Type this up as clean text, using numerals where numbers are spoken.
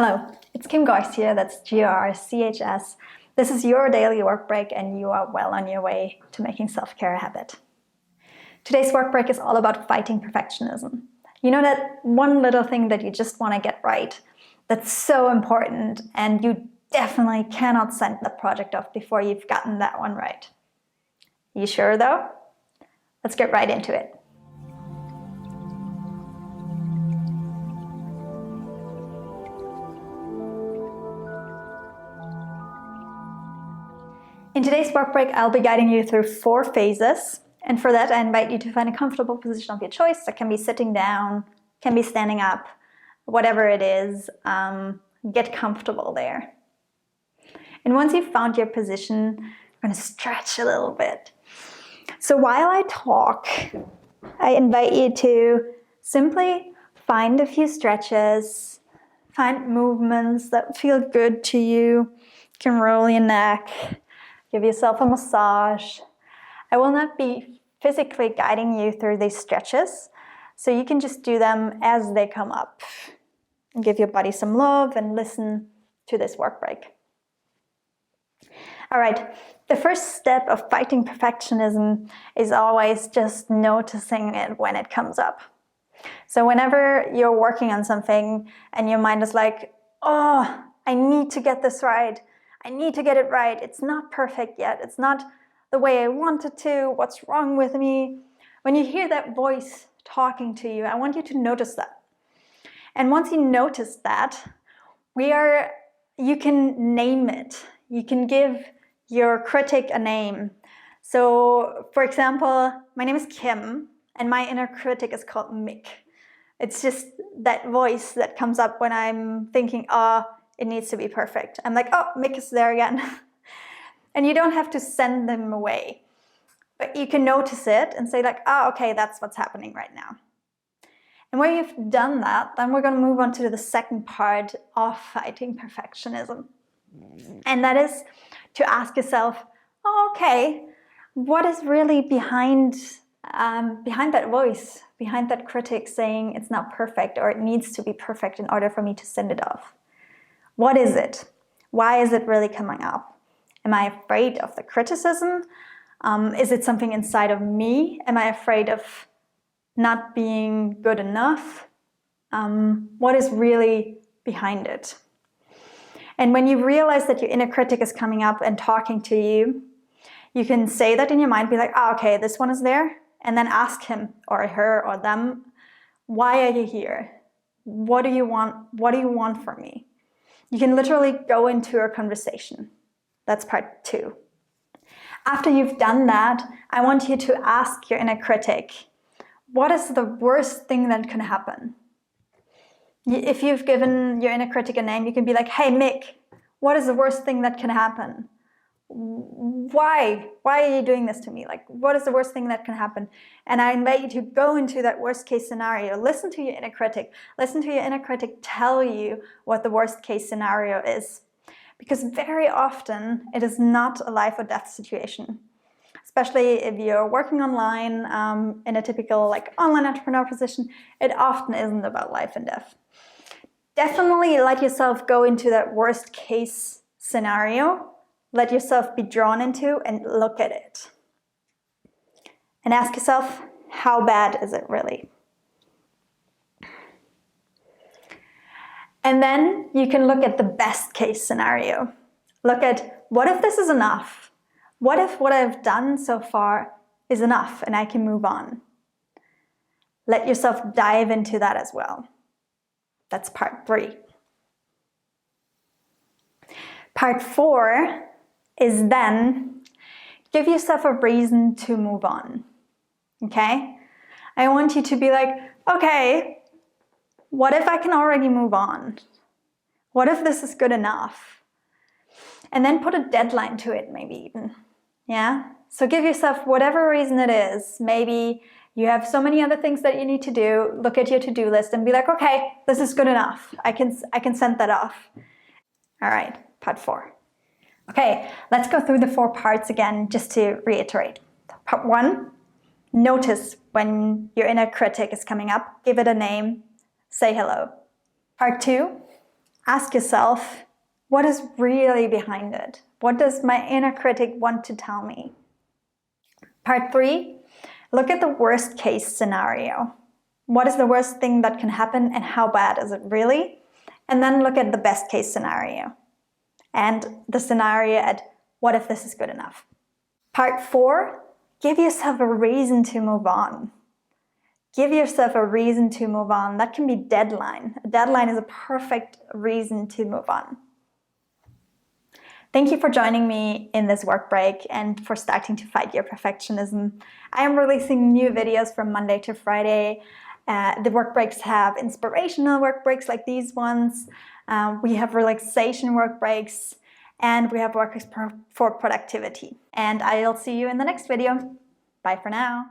Hello, it's Gorchs here, that's Gorchs. This is your daily work break and you are well on your way to making self-care a habit. Today's work break is all about fighting perfectionism. You know that one little thing that you just want to get right, that's so important and you definitely cannot send the project off before you've gotten that one right. You sure though? Let's get right into it. In today's work break, I'll be guiding you through 4 phases. And for that, I invite you to find a comfortable position of your choice. That can be sitting down, can be standing up, whatever it is, get comfortable there. And once you've found your position, you're going to stretch a little bit. So while I talk, I invite you to simply find a few stretches, find movements that feel good to you. You can roll your neck. Give yourself a massage. I will not be physically guiding you through these stretches, so you can just do them as they come up. And give your body some love and listen to this work break. All right, the first step of fighting perfectionism is always just noticing it when it comes up. So whenever you're working on something and your mind is like, oh, I need to get this right. I need to get it right. It's not perfect yet. It's not the way I want it to. What's wrong with me? When you hear that voice talking to you, I want you to notice that. And once you notice that, you can name it. You can give your critic a name. So, for example, my name is Kim, and my inner critic is called Mick. It's just that voice that comes up when I'm thinking, it needs to be perfect. I'm like, oh, Mick is there again. And you don't have to send them away. But you can notice it and say like, okay, that's what's happening right now. And when you've done that, then we're going to move on to the second part of fighting perfectionism. And that is to ask yourself, okay, what is really behind that voice, behind that critic saying it's not perfect or it needs to be perfect in order for me to send it off? What is it? Why is it really coming up? Am I afraid of the criticism? Is it something inside of me? Am I afraid of not being good enough? What is really behind it? And when you realize that your inner critic is coming up and talking to you, you can say that in your mind, be like, okay, this one is there. And then ask him or her or them, why are you here? What do you want? What do you want from me? You can literally go into a conversation. That's part 2. After you've done that, I want you to ask your inner critic, what is the worst thing that can happen? If you've given your inner critic a name, you can be like, hey, Mick, what is the worst thing that can happen? Why? Why are you doing this to me? Like, what is the worst thing that can happen? And I invite you to go into that worst case scenario. Listen to your inner critic. Listen to your inner critic tell you what the worst case scenario is. Because very often it is not a life or death situation. Especially if you're working online in a typical online entrepreneur position, it often isn't about life and death. Definitely let yourself go into that worst case scenario. Let yourself be drawn into and look at it. And ask yourself, how bad is it really? And then you can look at the best case scenario. Look at, what if this is enough? What if what I've done so far is enough and I can move on? Let yourself dive into that as well. That's part 3. Part 4 is then give yourself a reason to move on. Okay? I want you to be like, okay, what if I can already move on? What if this is good enough? And then put a deadline to it, maybe even. Yeah? So give yourself whatever reason it is. Maybe you have so many other things that you need to do. Look at your to-do list and be like, okay, this is good enough. I can send that off. All right, part 4. Okay, let's go through the 4 parts again, just to reiterate. Part 1, notice when your inner critic is coming up. Give it a name. Say hello. Part 2, ask yourself, what is really behind it? What does my inner critic want to tell me? Part 3, look at the worst case scenario. What is the worst thing that can happen and how bad is it really? And then look at the best case scenario and the scenario at what if this is good enough? Part 4, give yourself a reason to move on. Give yourself a reason to move on. That can be deadline. A deadline is a perfect reason to move on. Thank you for joining me in this work break and for starting to fight your perfectionism. I am releasing new videos from Monday to Friday. The work breaks have inspirational work breaks like these ones. We have relaxation work breaks, and we have work breaks for productivity. And I'll see you in the next video. Bye for now.